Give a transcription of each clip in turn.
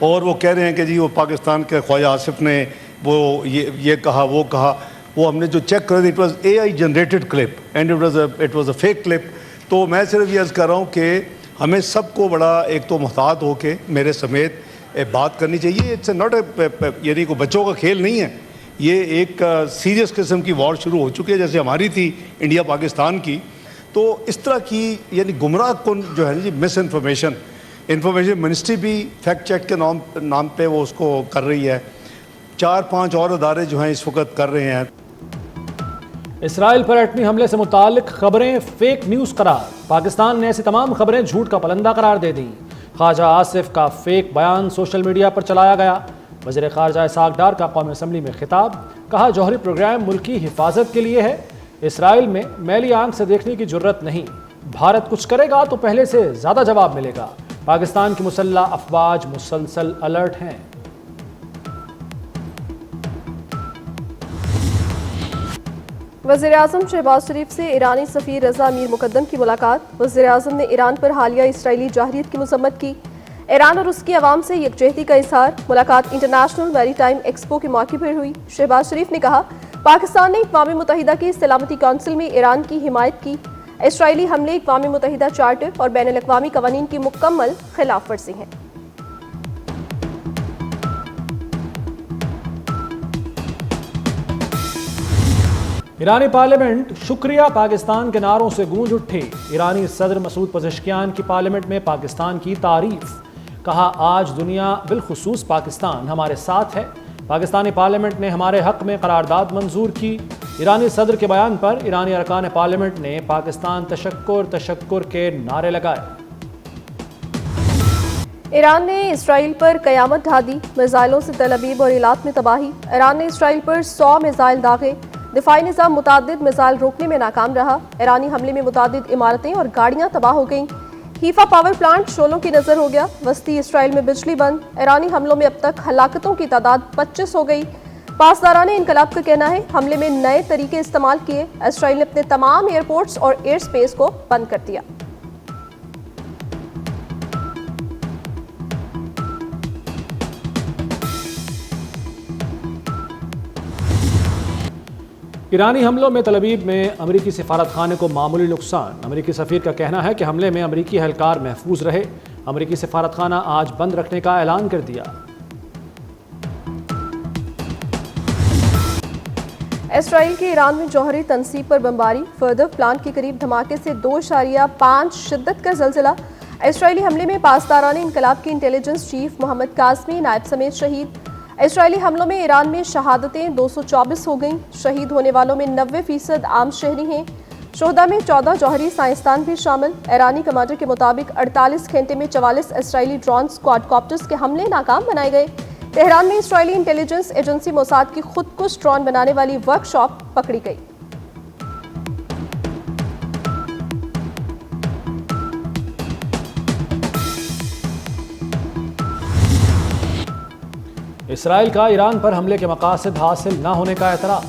اور وہ کہہ رہے ہیں کہ جی وہ پاکستان کے خواجہ آصف نے وہ یہ کہا وہ کہا. وہ ہم نے جو چیک کر دی it was A I generated clip and it was a fake clip. تو میں صرف یہ عرض کر رہا ہوں کہ ہمیں سب کو بڑا ایک تو محتاط ہو کے میرے سمیت بات کرنی چاہیے. اٹس ناٹ یعنی کوئی بچوں کا کھیل نہیں ہے, یہ ایک سیریس قسم کی وار شروع ہو چکی ہے جیسے ہماری تھی انڈیا پاکستان کی. تو اس طرح کی یعنی گمراہ کن جو ہے نا جی مس انفارمیشن منسٹری بھی فیکٹ چیک کے نام پہ وہ اس کو کر رہی ہے. 4-5 اور ادارے جو ہیں اس وقت کر رہے ہیں. اسرائیل پر ایٹمی حملے سے متعلق خبریں فیک نیوز قرار. پاکستان نے ایسی تمام خبریں جھوٹ کا پلندہ قرار دے دیں. خواجہ آصف کا فیک بیان سوشل میڈیا پر چلایا گیا. وزیر خارجہ اسحاق ڈار کا قومی اسمبلی میں خطاب. کہا جوہری پروگرام ملک کی حفاظت کے لیے ہے, اسرائیل میں میلی آنکھ سے دیکھنے کی جرت نہیں. بھارت کچھ کرے گا تو پہلے سے زیادہ جواب ملے گا. پاکستان کی مسلح افواج مسلسل الرٹ ہیں. وزیراعظم شہباز شریف سے ایرانی سفیر رضا امیر مقدم کی ملاقات. وزیراعظم نے ایران پر حالیہ اسرائیلی جارحیت کی مذمت کی. ایران اور اس کی عوام سے یکجہتی کا اظہار. ملاقات انٹرنیشنل میری ٹائم ایکسپو کے موقع پر ہوئی. شہباز شریف نے کہا پاکستان نے اقوام متحدہ کی سلامتی کونسل میں ایران کی حمایت کی. اسرائیلی حملے اقوام متحدہ چارٹر اور بین الاقوامی قوانین کی مکمل خلاف ورزی ہیں. ایرانی پارلیمنٹ شکریہ پاکستان کے نعروں سے گونج اٹھی. ایرانی صدر مسعود پزشکیان کی پارلیمنٹ میں پاکستان کی تعریف. کہا آج دنیا بالخصوص پاکستان ہمارے ساتھ ہے. پاکستانی پارلیمنٹ نے ہمارے حق میں قرارداد منظور کی. ایرانی صدر کے بیان پر ایرانی ارکان پارلیمنٹ نے پاکستان تشکر کے نعرے لگائے. ایران نے اسرائیل پر قیامت ڈھا دی. میزائلوں سے تل ابیب اور ایلات میں تباہی. ایران نے اسرائیل پر 100 میزائل داغے. دفاعی نظام متعدد میزائل روکنے میں ناکام رہا. ایرانی حملے میں متعدد عمارتیں اور گاڑیاں تباہ ہو گئیں. حیفا پاور پلانٹ شعلوں کی نظر ہو گیا. وسطی اسرائیل میں بجلی بند. ایرانی حملوں میں اب تک ہلاکتوں کی تعداد 25 ہو گئی. پاسداران انقلاب کا کہنا ہے حملے میں نئے طریقے استعمال کیے. اسرائیل نے اپنے تمام ایئرپورٹس اور ایئر سپیس کو بند کر دیا. ایرانی حملوں میں تل ابیب میں امریکی سفارت خانے کو معمولی نقصان. امریکی سفیر کا کہنا ہے کہ حملے میں امریکی اہلکار محفوظ رہے. امریکی سفارت خانہ آج بند رکھنے کا اعلان کر دیا. اسرائیل کے ایران میں جوہری تنصیب پر بمباری. فردر پلانٹ کے قریب دھماکے سے 2.5 شدت کا زلزلہ. اسرائیلی حملے میں پاسداران انقلاب کے انٹیلیجنس چیف محمد قاسمی نائب سمیت شہید. اسرائیلی حملوں میں ایران میں شہادتیں 224 ہو گئیں. شہید ہونے والوں میں 90% عام شہری ہیں. شہداء میں 14 جوہری سائنسدان بھی شامل. ایرانی کمانڈر کے مطابق 48 گھنٹے میں 44 اسرائیلی ڈرونز کوادکاپٹرز کے حملے ناکام بنائے گئے. تہران میں اسرائیلی انٹیلیجنس ایجنسی موساد کی خودکش ڈرون بنانے والی ورک شاپ پکڑی گئی. اسرائیل کا ایران پر حملے کے مقاصد حاصل نہ ہونے کا اعتراف.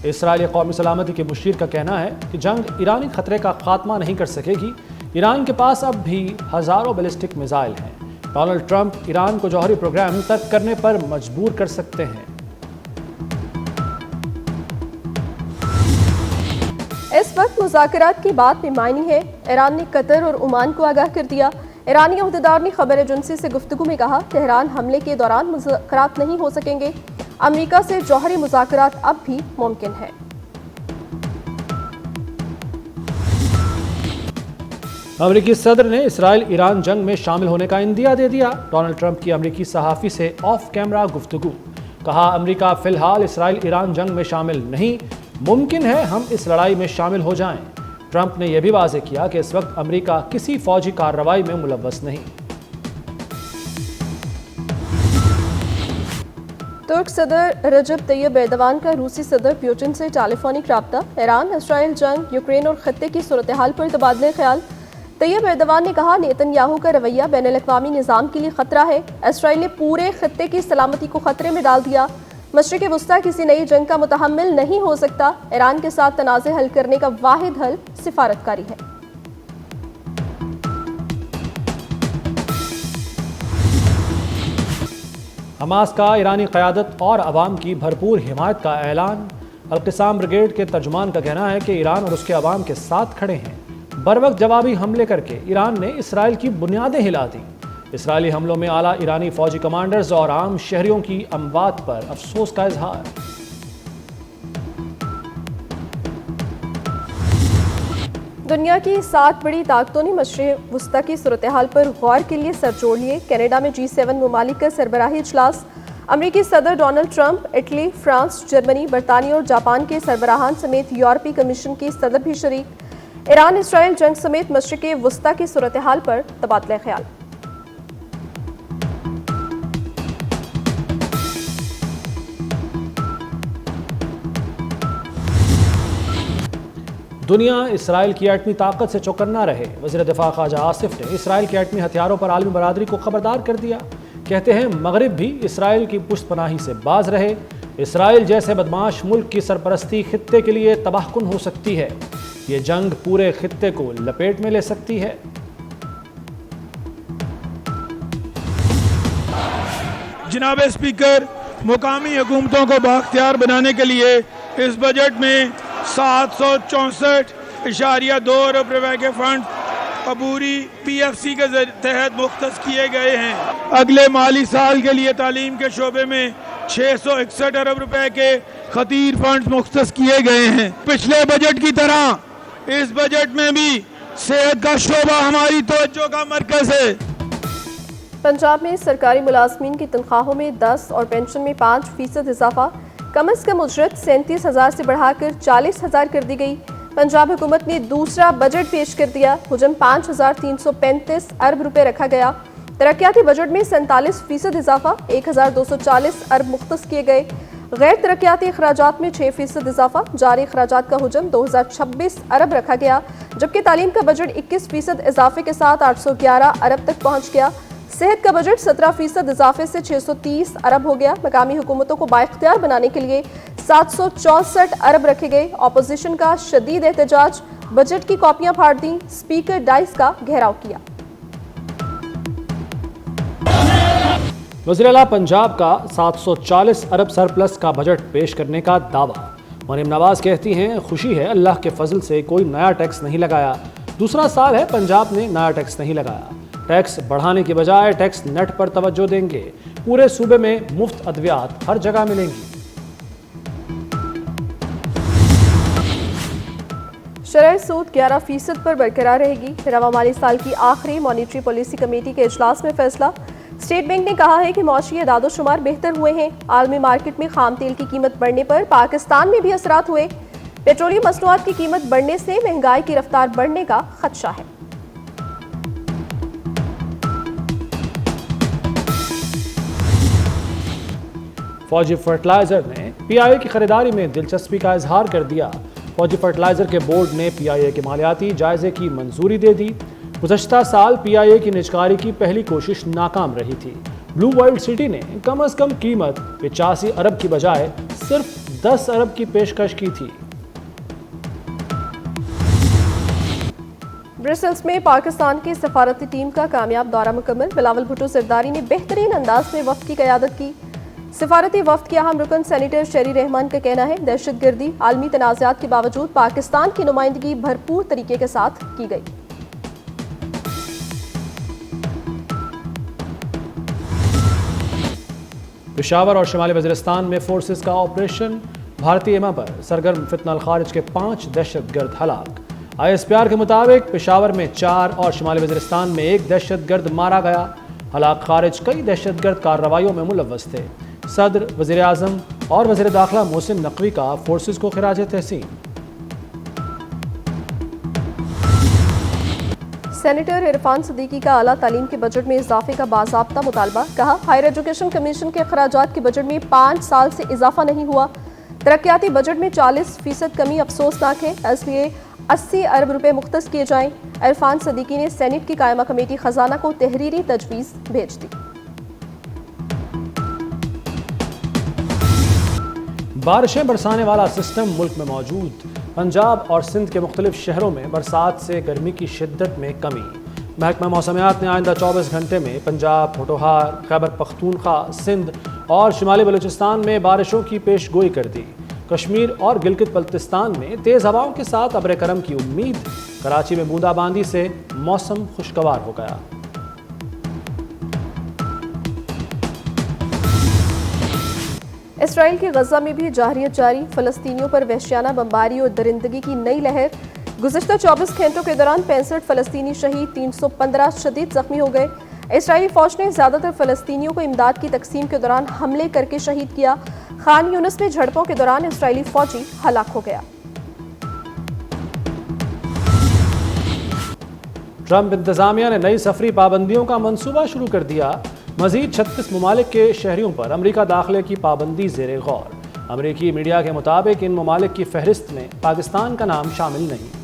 اسرائیلی قومی سلامتی کے مشیر کا کہنا ہے کہ جنگ ایرانی خطرے کا خاتمہ نہیں کر سکے گی. ایران کے پاس اب بھی ہزاروں بیلسٹک میزائل ہیں. ڈونلڈ ٹرمپ ایران کو جوہری پروگرام ترک کرنے پر مجبور کر سکتے ہیں. اس وقت مذاکرات کی بات بے معنی ہے. ایران نے قطر اور عمان کو آگاہ کر دیا. ایرانی عہدیدار نے خبر ایجنسی سے گفتگو میں کہا تہران حملے کے دوران مذاکرات نہیں ہو سکیں گے. امریکہ سے جوہری مذاکرات اب بھی ممکن ہے. امریکی صدر نے اسرائیل ایران جنگ میں شامل ہونے کا اندیا دے دیا. ڈونلڈ ٹرمپ کی امریکی صحافی سے آف کیمرہ گفتگو. کہا امریکہ فی الحال اسرائیل ایران جنگ میں شامل نہیں. ممکن ہے ہم اس لڑائی میں شامل ہو جائیں. ٹرمپ نے یہ بھی واضح کیا کہ اس وقت امریکہ کسی فوجی کارروائی میں ملوث نہیں. ترک صدر رجب طیب ایردوان کا روسی صدر پیوٹن سے ٹیلی فونک رابطہ. ایران اسرائیل جنگ، یوکرین اور خطے کی صورتحال پر تبادلہ خیال. طیب ایردوان نے کہا نیتن یاہو کا رویہ بین الاقوامی نظام کے لیے خطرہ ہے. اسرائیل نے پورے خطے کی سلامتی کو خطرے میں ڈال دیا. مشرق وسطیٰ کسی نئی جنگ کا متحمل نہیں ہو سکتا. ایران کے ساتھ تنازع حل کرنے کا واحد حل سفارتکاری ہے. حماس کا ایرانی قیادت اور عوام کی بھرپور حمایت کا اعلان۔ القسام بریگیڈ کے ترجمان کا کہنا ہے کہ ایران اور اس کے عوام کے ساتھ کھڑے ہیں۔ بروقت جوابی حملے کر کے ایران نے اسرائیل کی بنیادیں ہلا دیں۔ اسرائیلی حملوں میں اعلیٰ ایرانی فوجی کمانڈرز اور عام شہریوں کی اموات پر افسوس کا اظہار۔ دنیا کی 7 بڑی طاقتوں نے مشرق وسطی کی صورتحال پر غور کے لیے سر جوڑ لیے۔ کینیڈا میں G7 ممالک کا سربراہی اجلاس۔ امریکی صدر Donald Trump, Italy, France, Germany, برطانیہ اور جاپان کے سربراہان سمیت یورپی کمیشن کی صدر بھی شریک۔ ایران اسرائیل جنگ سمیت مشرق وسطی کی صورتحال پر تبادلہ خیال۔ دنیا اسرائیل کی ایٹمی طاقت سے چوکنا رہے۔ وزیر دفاع خواجہ آصف نے اسرائیل کے ایٹمی ہتھیاروں پر عالمی برادری کو خبردار کر دیا۔ کہتے ہیں مغرب بھی اسرائیل کی پشت پناہی سے باز رہے۔ اسرائیل جیسے بدمعاش ملک کی سرپرستی خطے کے لیے تباہ کن ہو سکتی ہے۔ یہ جنگ پورے خطے کو لپیٹ میں لے سکتی ہے۔ جناب اسپیکر، مقامی حکومتوں کو بااختیار بنانے کے لیے اس بجٹ میں 764.2 ارب روپے کے فنڈ عبوری PFC کے تحت مختص کیے گئے ہیں۔ اگلے مالی سال کے لیے تعلیم کے شعبے میں 661 ارب روپے کے خطیر فنڈ مختص کیے گئے ہیں۔ پچھلے بجٹ کی طرح اس بجٹ میں بھی صحت کا شعبہ ہماری توجہ کا مرکز ہے۔ پنجاب میں سرکاری ملازمین کی تنخواہوں میں 10 اور پینشن میں 5% اضافہ۔ کم از کم اجرت 37,000 سے بڑھا کر 40,000 کر دی گئی۔ پنجاب حکومت نے دوسرا بجٹ پیش کر دیا۔ حجم 5,335 ارب روپے رکھا گیا۔ ترقیاتی بجٹ میں 47% اضافہ، 1,240 ارب مختص کیے گئے۔ غیر ترقیاتی اخراجات میں 6% اضافہ، جاری اخراجات کا حجم 2,026 ارب رکھا گیا، جبکہ تعلیم کا بجٹ 21% اضافے کے ساتھ 811 ارب تک پہنچ گیا۔ صحت کا بجٹ 17% اضافے سے 630 ارب ہو گیا۔ مقامی حکومتوں کو بااختیار بنانے کے لیے 764 ارب رکھے گئے۔ اپوزیشن کا شدید احتجاج، بجٹ کی کاپیاں پھاڑ دیں، اسپیکر ڈائس کا گھیراؤ کیا۔ وزیر اعلیٰ پنجاب کا 740 ارب سرپلس کا بجٹ پیش کرنے کا دعویٰ۔ مریم نواز کہتی ہیں خوشی ہے اللہ کے فضل سے کوئی نیا ٹیکس نہیں لگایا۔ دوسرا سال ہے پنجاب نے نیا ٹیکس نہیں لگایا۔ ٹیکس بڑھانے کی بجائے ٹیکس نیٹ پر توجہ دیں گے۔ پورے صوبے میں مفت ادویات ہر جگہ ملیں گی۔ شرح سود 11% پر برقرار رہے گی۔ رواں مالی سال کی آخری مانیٹری پالیسی کمیٹی کے اجلاس میں فیصلہ۔ اسٹیٹ بینک نے کہا ہے کہ معاشی اعداد و شمار بہتر ہوئے ہیں۔ عالمی مارکیٹ میں خام تیل کی قیمت بڑھنے پر پاکستان میں بھی اثرات ہوئے۔ پیٹرولیم مصنوعات کی قیمت بڑھنے سے مہنگائی کی رفتار بڑھنے کا خدشہ ہے۔ فوجی فرٹیلائزر نے PIA کی خریداری میں دلچسپی کا اظہار کر دیا۔ فوجی فرٹیلائزر کے بورڈ نے PIA کے مالیاتی جائزے کی منظوری دے دی۔ گزشتہ سال PIA کی نجکاری کی پہلی کوشش ناکام رہی تھی۔ بلو ورلڈ سٹی نے کم از کم قیمت 85 ارب کی بجائے صرف 10 ارب کی پیشکش کی تھی۔ برسلز میں پاکستان کی سفارتی ٹیم کا کامیاب دورہ مکمل۔ بلاول بھٹو زرداری نے بہترین انداز میں وفد کی قیادت کی۔ سفارتی وفد کے اہم رکن سینیٹر شیری رحمان کا کہنا ہے دہشت گردی عالمی تنازعات کے باوجود پاکستان کی نمائندگی بھرپور طریقے کے ساتھ کی گئی۔ پشاور اور شمالی وزیرستان میں فورسز کا آپریشن۔ بھارتی ایما پر سرگرم فتنہ الخارج کے 5 دہشت گرد ہلاک۔ ISPR کے مطابق پشاور میں 4 اور شمالی وزیرستان میں 1 دہشت گرد مارا گیا۔ ہلاک خارج کئی دہشت گرد کارروائیوں میں ملوث تھے۔ صدر، وزیر اعظم اور وزیر داخلہ محسن نقوی کا فورسز کو خراج تحسین۔ سینیٹر عرفان صدیقی کا اعلیٰ تعلیم کے بجٹ میں اضافے کا باضابطہ مطالبہ۔ کہا ہائر ایجوکیشن کمیشن کے اخراجات کے بجٹ میں 5 سال سے اضافہ نہیں ہوا۔ ترقیاتی بجٹ میں 40% کمی افسوسناک ہے، اس لیے 80 ارب روپے مختص کیے جائیں۔ عرفان صدیقی نے سینیٹ کی قائمہ کمیٹی خزانہ کو تحریری تجویز بھیج دی۔ بارشیں برسانے والا سسٹم ملک میں موجود۔ پنجاب اور سندھ کے مختلف شہروں میں برسات سے گرمی کی شدت میں کمی۔ محکمہ موسمیات نے آئندہ 24 گھنٹے میں پنجاب، پوٹھوہار، خیبر پختونخوا، سندھ اور شمالی بلوچستان میں بارشوں کی پیش گوئی کر دی۔ کشمیر اور گلگت بلتستان میں تیز ہواؤں کے ساتھ ابر کرم کی امید۔ کراچی میں بوندا باندی سے موسم خوشگوار ہو گیا۔ اسرائیل کی غزہ میں بھی جارحیت جاری، فلسطینیوں پر وحشیانہ بمباری اور درندگی کی نئی لہر۔ گزشتہ 24 گھنٹوں کے دوران 65 فلسطینی شہید، 315 شدید زخمی ہو گئے۔ اسرائیلی فوج نے زیادہ تر فلسطینیوں کو امداد کی تقسیم کے دوران حملے کر کے شہید کیا۔ خان یونس میں جھڑپوں کے دوران اسرائیلی فوجی ہلاک ہو گیا۔ ٹرمپ انتظامیہ نے نئی سفری پابندیوں کا منصوبہ شروع کر دیا۔ مزید 36 ممالک کے شہریوں پر امریکہ داخلے کی پابندی زیر غور۔ امریکی میڈیا کے مطابق ان ممالک کی فہرست میں پاکستان کا نام شامل نہیں۔